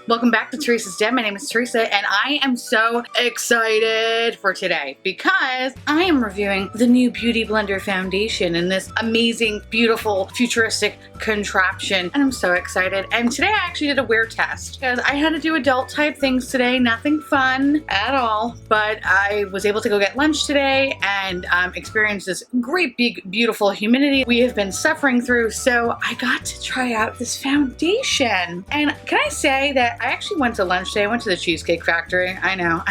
Welcome back to Teresa's Den. My name is Teresa and I am so excited for today because I am reviewing the new Beautyblender foundation in this amazing, beautiful, futuristic contraption. And I'm so excited. And today I actually did a wear test because I had to do adult type things today. Nothing fun at all, but I was able to go get lunch today and experience this great, big, beautiful humidity we have been suffering through. So I got to try out this foundation. And can I say that I actually went to lunch today. I went to the Cheesecake Factory. I know.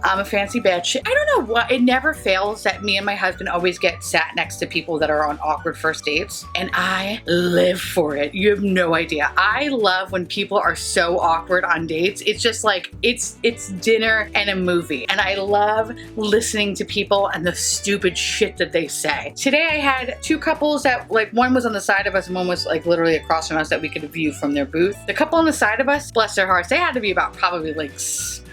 I'm a fancy bitch. I don't know what, it never fails that me and my husband always get sat next to people that are on awkward first dates. And I live for it. You have no idea. I love when people are so awkward on dates. It's just like, it's dinner and a movie. And I love listening to people and the stupid shit that they say. Today I had two couples that, like, one was on the side of us and one was like literally across from us that we could view from their booth. The couple on the side of us, bless their hearts, they had to be about probably like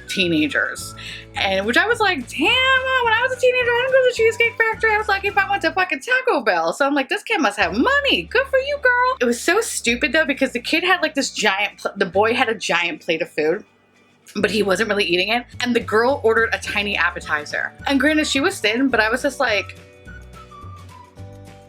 teenagers. And which I was like, damn, when I was a teenager, I didn't go to the Cheesecake Factory. I was like, if I went to fucking Taco Bell. So I'm like, this kid must have money. Good for you, girl. It was so stupid though, because the kid had like this giant, the boy had a giant plate of food, but he wasn't really eating it. And the girl ordered a tiny appetizer. And granted, she was thin, but I was just like,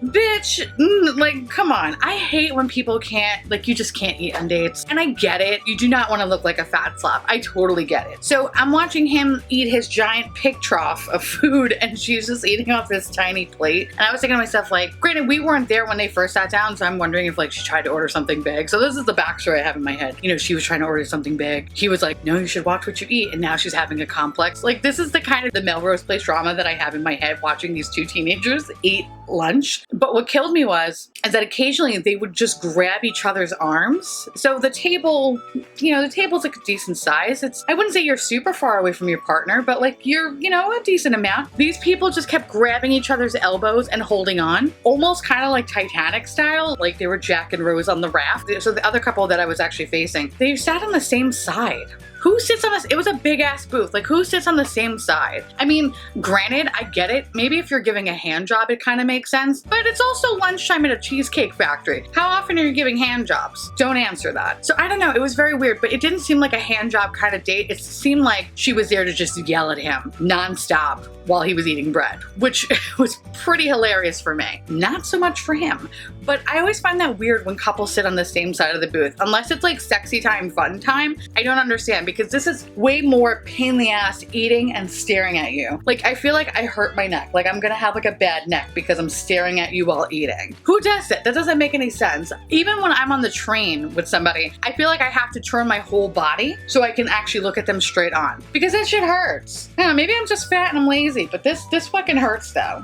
bitch, like, come on. I hate when people can't, like, you just can't eat on dates. And I get it. You do not want to look like a fat slop. I totally get it. So I'm watching him eat his giant pig trough of food and she's just eating off this tiny plate. And I was thinking to myself, like, granted, we weren't there when they first sat down, so I'm wondering if, like, she tried to order something big. So this is the backstory I have in my head. You know, she was trying to order something big. He was like, no, you should watch what you eat. And now she's having a complex. Like, this is the kind of the Melrose Place drama that I have in my head watching these two teenagers eat lunch. But what killed me is that occasionally they would just grab each other's arms. So the table, you know, the table's like a decent size. I wouldn't say you're super far away from your partner, but like you're, you know, a decent amount. These people just kept grabbing each other's elbows and holding on, almost kind of like Titanic style, like they were Jack and Rose on the raft. So the other couple that I was actually facing, they sat on the same side. Who sits on this? It was a big ass booth. Like, who sits on the same side? I mean, granted, I get it. Maybe if you're giving a hand job, it kind of makes sense, but it's also lunchtime at a Cheesecake Factory. How often are you giving hand jobs? Don't answer that. So I don't know. It was very weird, but it didn't seem like a hand job kind of date. It seemed like she was there to just yell at him nonstop while he was eating bread, which was pretty hilarious for me. Not so much for him, but I always find that weird when couples sit on the same side of the booth. Unless it's like sexy time, fun time, I don't understand, because this is way more pain in the ass eating and staring at you. Like, I feel like I hurt my neck. Like I'm gonna have like a bad neck because I'm staring at you while eating. Who does it? That doesn't make any sense. Even when I'm on the train with somebody, I feel like I have to turn my whole body so I can actually look at them straight on, because that shit hurts. I don't know, maybe I'm just fat and I'm lazy, but this fucking hurts though.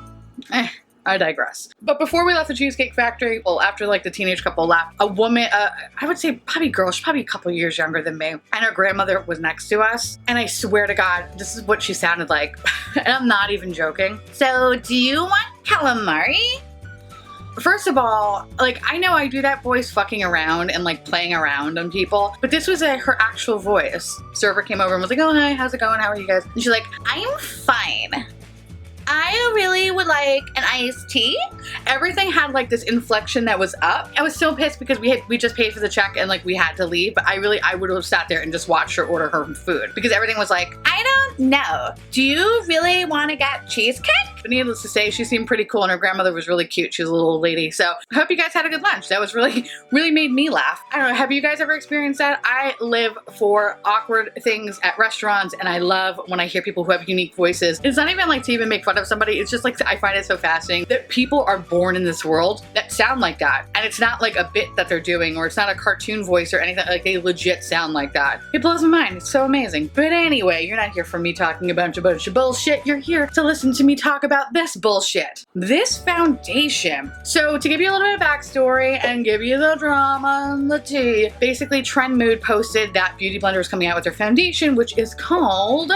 I digress. But before we left the Cheesecake Factory, well, after like the teenage couple left, a woman, I would say probably girl, she's probably a couple years younger than me, and her grandmother was next to us. And I swear to God, this is what she sounded like. And I'm not even joking. So, do you want calamari? First of all, like, I know I do that voice fucking around and like playing around on people, but this was her actual voice. Server came over and was like, oh, hi, how's it going? How are you guys? And she's like, I'm fine. I really would like an iced tea. Everything had like this inflection that was up. I was so pissed because we just paid for the check and like we had to leave, but I would have sat there and just watched her order her food because everything was like, I don't know. Do you really want to get cheesecake? But needless to say, she seemed pretty cool and her grandmother was really cute. She was a little old lady. So I hope you guys had a good lunch. That was really made me laugh. I don't know, have you guys ever experienced that? I live for awkward things at restaurants and I love when I hear people who have unique voices. It's not even like to even make fun of somebody. It's just like, I find it so fascinating that people are born in this world that sound like that. And it's not like a bit that they're doing, or it's not a cartoon voice or anything. Like, they legit sound like that. It blows my mind. It's so amazing. But anyway, you're not here for me talking about a bunch of bullshit. You're here to listen to me talk about this bullshit. This foundation. So to give you a little bit of backstory and give you the drama and the tea, basically Trend Mood posted that Beautyblender is coming out with their foundation, which is called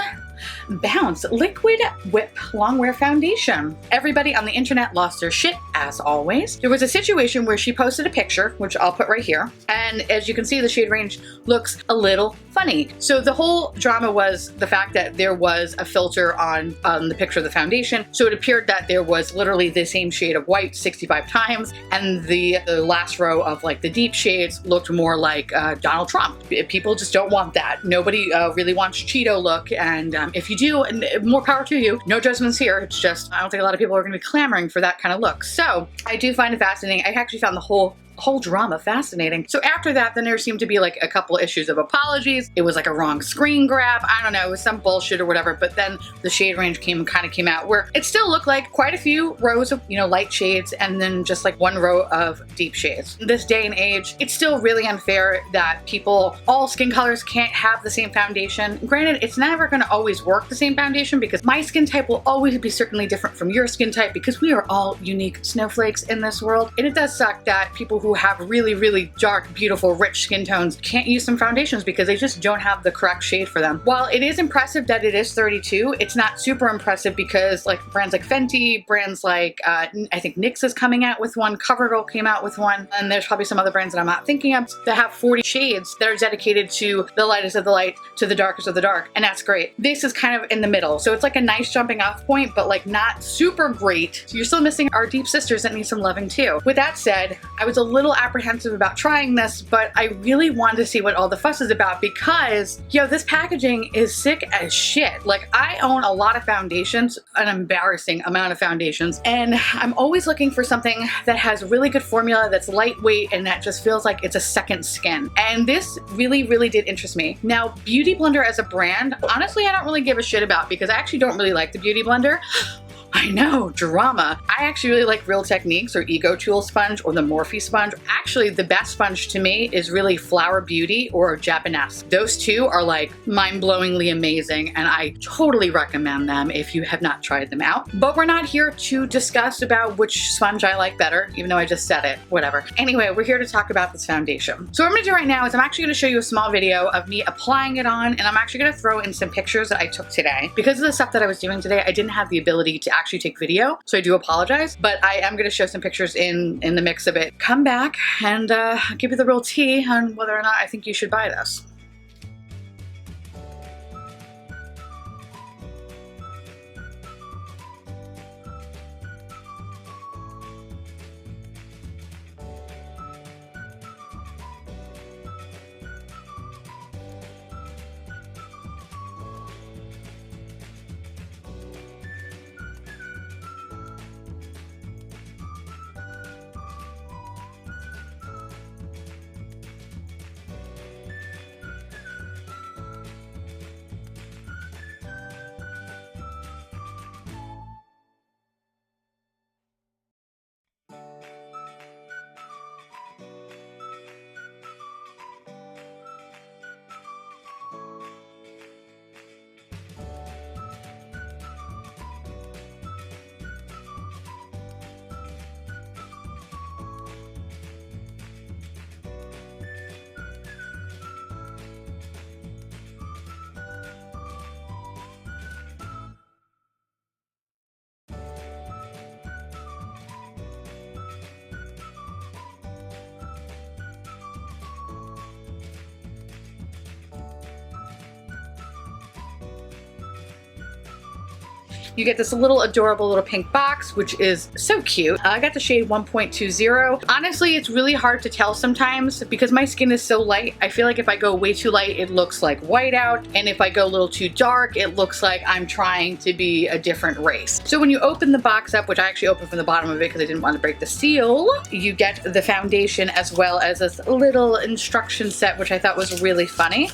Bounce Liquid Whip Longwear Foundation. Everybody on the internet lost their shit, as always. There was a situation where she posted a picture, which I'll put right here, and as you can see, the shade range looks a little funny. So the whole drama was the fact that there was a filter on the picture of the foundation, so it appeared that there was literally the same shade of white 65 times, and the last row of like the deep shades looked more like Donald Trump. People just don't want that. Nobody really wants Cheeto look, and if you do, more power to you. No judgments here. It's just, I don't think a lot of people are going to be clamoring for that kind of look. So I do find it fascinating. I actually found the whole drama fascinating. So after that, then there seemed to be like a couple issues of apologies. It was like a wrong screen grab. I don't know, it was some bullshit or whatever, but then the shade range came out where it still looked like quite a few rows of, you know, light shades and then just like one row of deep shades. In this day and age, it's still really unfair that all skin colors can't have the same foundation. Granted, it's never going to always work the same foundation because my skin type will always be certainly different from your skin type because we are all unique snowflakes in this world. And it does suck that people who have really, really dark, beautiful, rich skin tones can't use some foundations because they just don't have the correct shade for them. While it is impressive that it is 32, it's not super impressive because like brands like Fenty, brands like I think NYX is coming out with one, CoverGirl came out with one, and there's probably some other brands that I'm not thinking of that have 40 shades that are dedicated to the lightest of the light to the darkest of the dark, and that's great. This is kind of in the middle, so it's like a nice jumping off point, but like not super great. So you're still missing our deep sisters that need some loving too. With that said, I was a little apprehensive about trying this, but I really wanted to see what all the fuss is about because, yo, this packaging is sick as shit. Like, I own a lot of foundations, an embarrassing amount of foundations, and I'm always looking for something that has really good formula, that's lightweight, and that just feels like it's a second skin. And this really, really did interest me. Now, Beautyblender as a brand, honestly, I don't really give a shit about because I actually don't really like the Beautyblender. I know, drama. I actually really like Real Techniques or Ego Tool sponge or the Morphe sponge. Actually, the best sponge to me is really Flower Beauty or Japanese. Those two are like mind-blowingly amazing, and I totally recommend them if you have not tried them out. But we're not here to discuss about which sponge I like better, even though I just said it, whatever. Anyway, we're here to talk about this foundation. So what I'm gonna do right now is I'm actually gonna show you a small video of me applying it on, and I'm actually gonna throw in some pictures that I took today. Because of the stuff that I was doing today, I didn't have the ability to actually take video, so I do apologize, but I am going to show some pictures in the mix of it. Come back and I'll give you the real tea on whether or not I think you should buy this. You get this little adorable little pink box, which is so cute. I got the shade 1.20. Honestly, it's really hard to tell sometimes because my skin is so light. I feel like if I go way too light, it looks like white out. And if I go a little too dark, it looks like I'm trying to be a different race. So when you open the box up, which I actually opened from the bottom of it because I didn't want to break the seal, you get the foundation as well as this little instruction set, which I thought was really funny.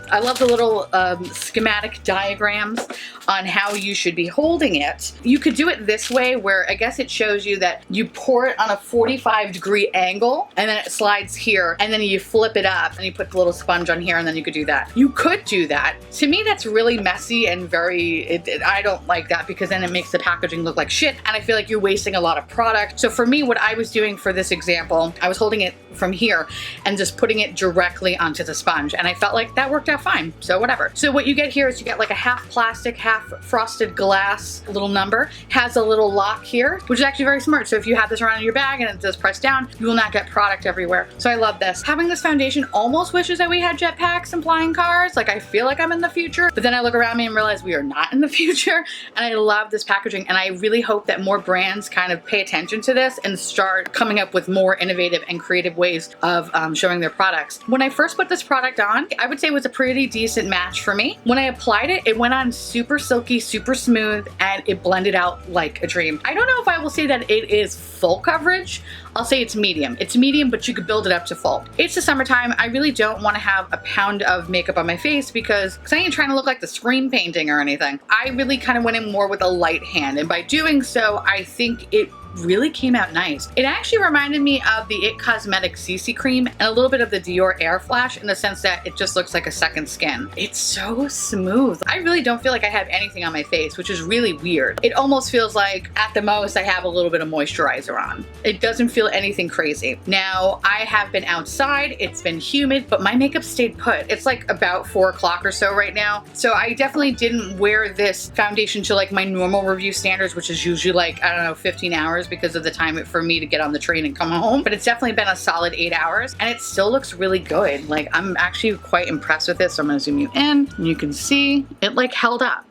I love the little schematic diagrams on how you should be holding it. You could do it this way where I guess it shows you that you pour it on a 45-degree angle and then it slides here and then you flip it up and you put the little sponge on here and then you could do that. You could do that. To me, that's really messy and I don't like that because then it makes the packaging look like shit and I feel like you're wasting a lot of product. So for me, what I was doing for this example, I was holding it from here and just putting it directly onto the sponge and I felt like that worked out out fine, so whatever. So what you get here is you get like a half plastic, half frosted glass little number. Has a little lock here, which is actually very smart. So if you have this around in your bag and it does press down, you will not get product everywhere. So I love this. Having this foundation almost wishes that we had jetpacks and flying cars. Like I feel like I'm in the future, but then I look around me and realize we are not in the future. And I love this packaging, and I really hope that more brands kind of pay attention to this and start coming up with more innovative and creative ways of showing their products. When I first put this product on, I would say it was a pretty decent match for me. When I applied it, it went on super silky, super smooth, and it blended out like a dream. I don't know if I will say that it is full coverage. I'll say it's medium. It's medium, but you could build it up to full. It's the summertime. I really don't want to have a pound of makeup on my face because I ain't trying to look like the screen painting or anything. I really kind of went in more with a light hand, and by doing so, I think it really came out nice. It actually reminded me of the IT Cosmetics CC cream and a little bit of the Dior Air Flash in the sense that it just looks like a second skin. It's so smooth. I really don't feel like I have anything on my face, which is really weird. It almost feels like at the most I have a little bit of moisturizer on. It doesn't feel anything crazy. Now, I have been outside, it's been humid, but my makeup stayed put. It's like about 4 o'clock or so right now. So I definitely didn't wear this foundation to like my normal review standards, which is usually like, I don't know, 15 hours because of the time for me to get on the train and come home. But it's definitely been a solid 8 hours and it still looks really good. Like I'm actually quite impressed with this. So I'm gonna zoom you in and you can see it like held up.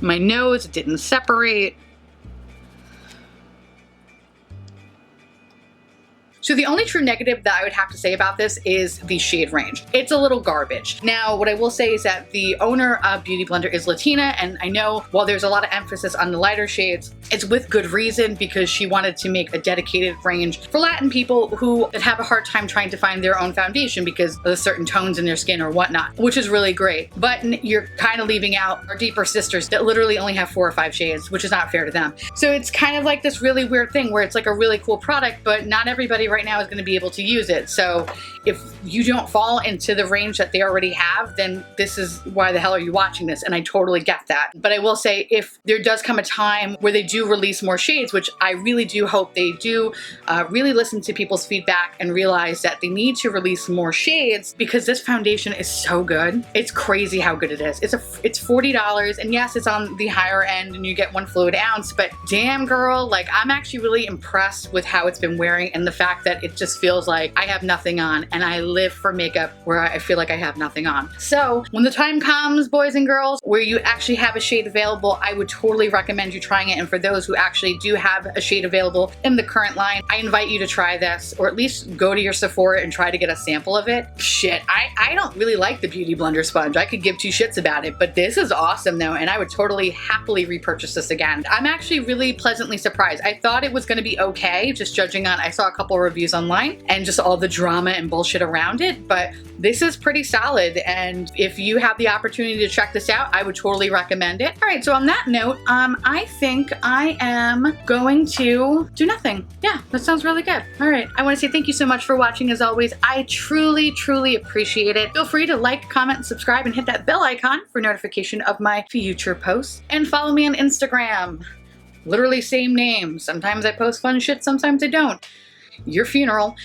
My nose didn't separate. So the only true negative that I would have to say about this is the shade range. It's a little garbage. Now, what I will say is that the owner of Beautyblender is Latina, and I know while there's a lot of emphasis on the lighter shades, it's with good reason because she wanted to make a dedicated range for Latin people who have a hard time trying to find their own foundation because of the certain tones in their skin or whatnot, which is really great. But you're kind of leaving out our deeper sisters that literally only have 4 or 5 shades, which is not fair to them. So it's kind of like this really weird thing where it's like a really cool product, but not everybody right now is going to be able to use it. So if you don't fall into the range that they already have, then this is why the hell are you watching this? And I totally get that. But I will say if there does come a time where they do release more shades, which I really do hope they do, really listen to people's feedback and realize that they need to release more shades because this foundation is so good. It's crazy how good it is. It's $40, and yes, it's on the higher end and you get 1 fluid ounce, but damn girl, like I'm actually really impressed with how it's been wearing and the fact that it just feels like I have nothing on, and I live for makeup where I feel like I have nothing on. So when the time comes, boys and girls, where you actually have a shade available, I would totally recommend you trying it. And for those who actually do have a shade available in the current line, I invite you to try this, or at least go to your Sephora and try to get a sample of it. Shit, I don't really like the Beautyblender sponge. I could give 2 shits about it, but this is awesome though, and I would totally happily repurchase this again. I'm actually really pleasantly surprised. I thought it was going to be okay, just judging on, I saw a couple reviews online and just all the drama and bullshit around it, but this is pretty solid, and if you have the opportunity to check this out, I would totally recommend it. All right, so on that note, I think I am going to do nothing. Yeah, that sounds really good. All right, I want to say thank you so much for watching as always. I truly, truly appreciate it. Feel free to like, comment, and subscribe, and hit that bell icon for notification of my future posts, and follow me on Instagram. Literally same name. Sometimes I post fun shit, sometimes I don't. Your funeral.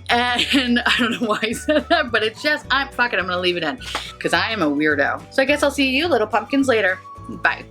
And I don't know why I said that, but it's just, fuck it, I'm gonna leave it in because I am a weirdo. So I guess I'll see you little pumpkins later. Bye.